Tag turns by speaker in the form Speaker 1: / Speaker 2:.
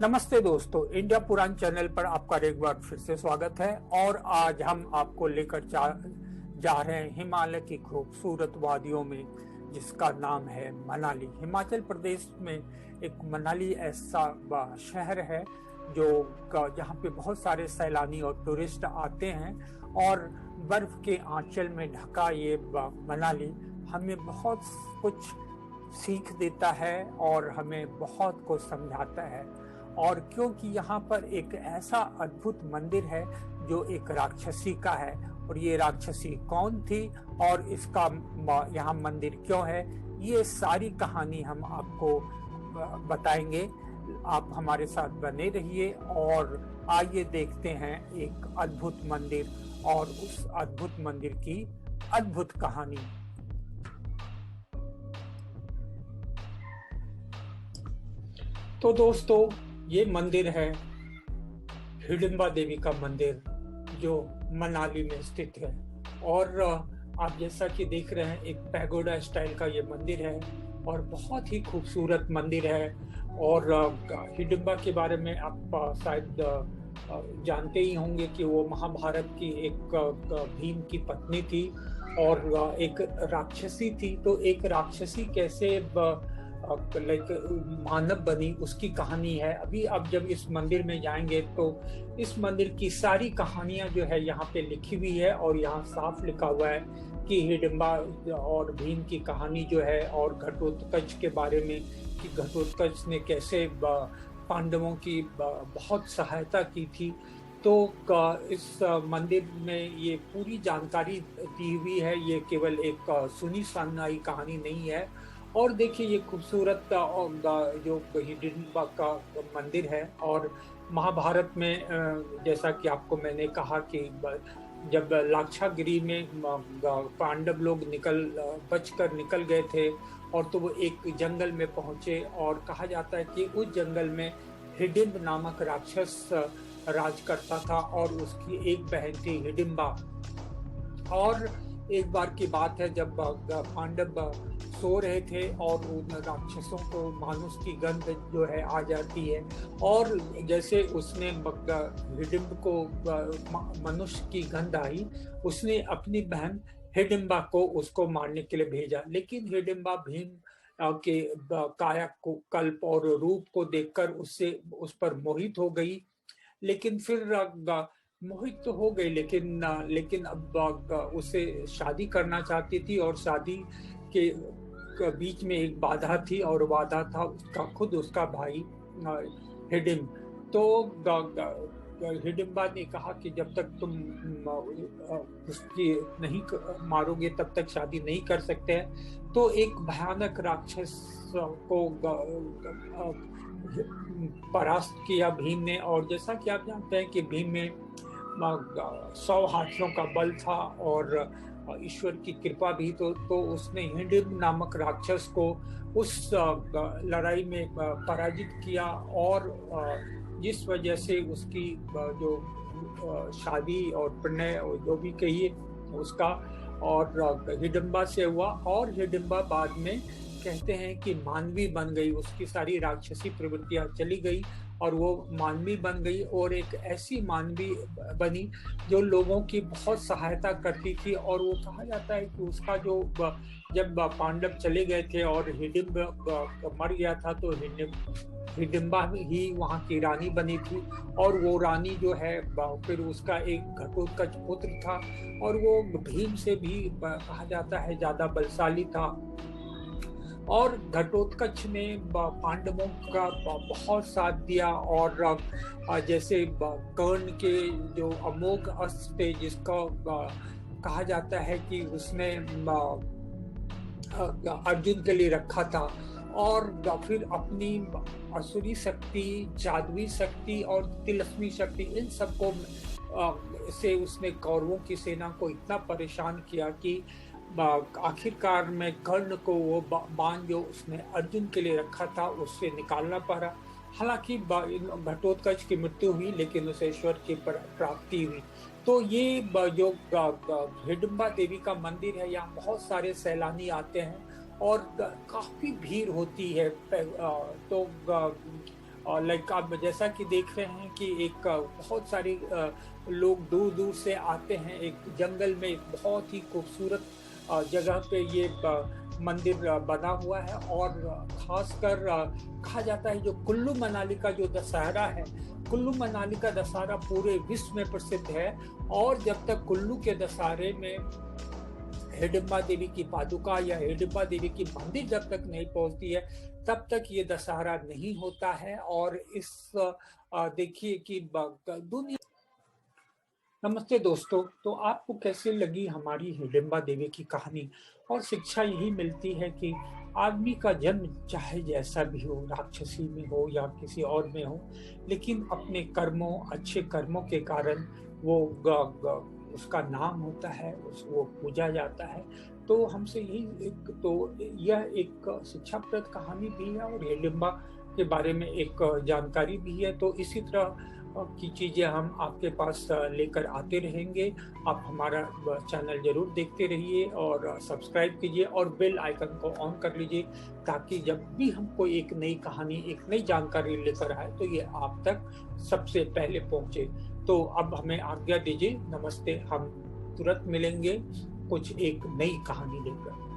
Speaker 1: नमस्ते दोस्तों, इंडिया पुराण चैनल पर आपका एक बार फिर से स्वागत है। और आज हम आपको लेकर जा रहे हैं हिमालय की खूबसूरत वादियों में, जिसका नाम है मनाली। हिमाचल प्रदेश में एक मनाली ऐसा शहर है जो जहाँ पे बहुत सारे सैलानी और टूरिस्ट आते हैं। और बर्फ के आंचल में ढका ये मनाली हमें बहुत कुछ सीख देता है और हमें बहुत कुछ समझाता है। और क्योंकि यहाँ पर एक ऐसा अद्भुत मंदिर है जो एक राक्षसी का है, और ये राक्षसी कौन थी और इसका यहाँ मंदिर क्यों है, ये सारी कहानी हम आपको बताएंगे। आप हमारे साथ बने रहिए और आइए देखते हैं एक अद्भुत मंदिर और उस अद्भुत मंदिर की अद्भुत कहानी। तो दोस्तों, ये मंदिर है हिडिंबा देवी का मंदिर, जो मनाली में स्थित है। और आप जैसा कि देख रहे हैं, एक पैगोडा स्टाइल का ये मंदिर है और बहुत ही खूबसूरत मंदिर है। और हिडिंबा के बारे में आप शायद जानते ही होंगे कि वो महाभारत की एक भीम की पत्नी थी और एक राक्षसी थी। तो एक राक्षसी कैसे मानव बनी, उसकी कहानी है। अभी आप जब इस मंदिर में जाएंगे तो इस मंदिर की सारी कहानियां जो है यहाँ पे लिखी हुई है, और यहाँ साफ लिखा हुआ है कि हिडिंबा और भीम की कहानी जो है, और घटोत्कच के बारे में कि घटोत्कच ने कैसे पांडवों की बहुत सहायता की थी। तो इस मंदिर में ये पूरी जानकारी दी हुई है। ये केवल एक सुनी सुनाई कहानी नहीं है। और देखिए, ये खूबसूरत जो हिडिंबा का मंदिर है। और महाभारत में जैसा कि आपको मैंने कहा कि जब लाक्षागिरी में पांडव लोग बचकर निकल गए थे, और तो वो एक जंगल में पहुंचे, और कहा जाता है कि उस जंगल में हिडिंब नामक राक्षस राज करता था और उसकी एक बहन थी हिडिंबा। और एक बार की बात है, जब पांडव सो रहे थे और उन राक्षसों को मानुष की गंध जो है आ जाती है, और जैसे उसने हिडिंब को मनुष्य की गंध आई, उसने अपनी बहन हिडिंबा को उसको मारने के लिए भेजा। लेकिन हिडिंबा भीम के काया को कल्प और रूप को देखकर उससे उस पर मोहित हो गई। लेकिन फिर मोहित तो हो गई, लेकिन अब उसे शादी करना चाहती थी, और शादी के बीच में एक बाधा थी, और बाधा था उसका भाई हिडिंब। तो हिडिंबा ने कहा कि जब तक तुम उसकी नहीं मारोगे तब तक शादी नहीं कर सकते हैं। तो एक भयानक राक्षस को परास्त किया भीम ने। और जैसा कि आप जानते हैं कि भीम में 100 हाथियों का बल था और ईश्वर की कृपा भी। तो उसने हिडिंब नामक राक्षस को उस लड़ाई में पराजित किया, और जिस वजह से उसकी जो शादी और प्रणय और जो भी कहिए उसका और हिडिंबा से हुआ। और हिडिंबा बाद में कहते हैं कि मानवी बन गई, उसकी सारी राक्षसी प्रवृत्तियां चली गई और वो मानवी बन गई, और एक ऐसी मानवी बनी जो लोगों की बहुत सहायता करती थी। और वो कहा जाता है कि उसका जो जब पांडव चले गए थे और हिडिंब मर गया था, तो हिडिंबा ही वहाँ की रानी बनी थी। और वो रानी जो है फिर उसका एक घटोत्कच पुत्र था, और वो भीम से भी कहा जाता है ज्यादा बलशाली था। और घटोत्कच ने पांडवों का बहुत साथ दिया। और जैसे कर्ण के जो अमोघ अस्त्र थे, जिसका कहा जाता है कि उसने अर्जुन के लिए रखा था, और फिर अपनी असुरी शक्ति, जादुई शक्ति और तिलस्मी शक्ति, इन सबको से उसने कौरवों की सेना को इतना परेशान किया कि आखिरकार में कर्ण को वो बाण जो उसने अर्जुन के लिए रखा था उससे निकालना पड़ा। हालांकि घटोत्कच की मृत्यु हुई, लेकिन उसे ईश्वर की प्राप्ति हुई। तो ये जो हिडिंबा देवी का मंदिर है, यहाँ बहुत सारे सैलानी आते हैं और काफी भीड़ होती है। तो और लाइक आप जैसा कि देख रहे हैं कि एक बहुत सारे लोग दूर दूर से आते हैं। एक जंगल में एक बहुत ही खूबसूरत जगह पे ये मंदिर बना हुआ है। और खासकर कहा जाता है जो कुल्लू मनाली का जो दशहरा है, कुल्लू मनाली का दशहरा पूरे विश्व में प्रसिद्ध है। और जब तक कुल्लू के दशहरे में हिडिंबा देवी की पादुका या हिडिंबा देवी की मंदिर जब तक नहीं पहुंचती है, तब तक ये दशहरा नहीं होता है। और इस देखिए कि दुनिया। नमस्ते दोस्तों, तो आपको कैसे लगी हमारी हिडिंबा देवी की कहानी? और शिक्षा यही मिलती है कि आदमी का जन्म चाहे जैसा भी हो, राक्षसी में हो या किसी और में हो, लेकिन अपने कर्मों, अच्छे कर्मों के कारण वो उसका नाम होता है, वो पूजा जाता है। तो हमसे यही यह एक शिक्षाप्रद कहानी भी है और हिडिंबा के बारे में एक जानकारी भी है। तो इसी तरह की चीजें हम आपके पास लेकर आते रहेंगे। आप हमारा चैनल जरूर देखते रहिए और सब्सक्राइब कीजिए और बेल आइकन को ऑन कर लीजिए, ताकि जब भी हम कोई एक नई कहानी, एक नई जानकारी लेकर आए तो ये आप तक सबसे पहले पहुंचे। तो अब हमें आज्ञा दीजिए। नमस्ते। हम तुरंत मिलेंगे कुछ एक नई कहानी लेकर।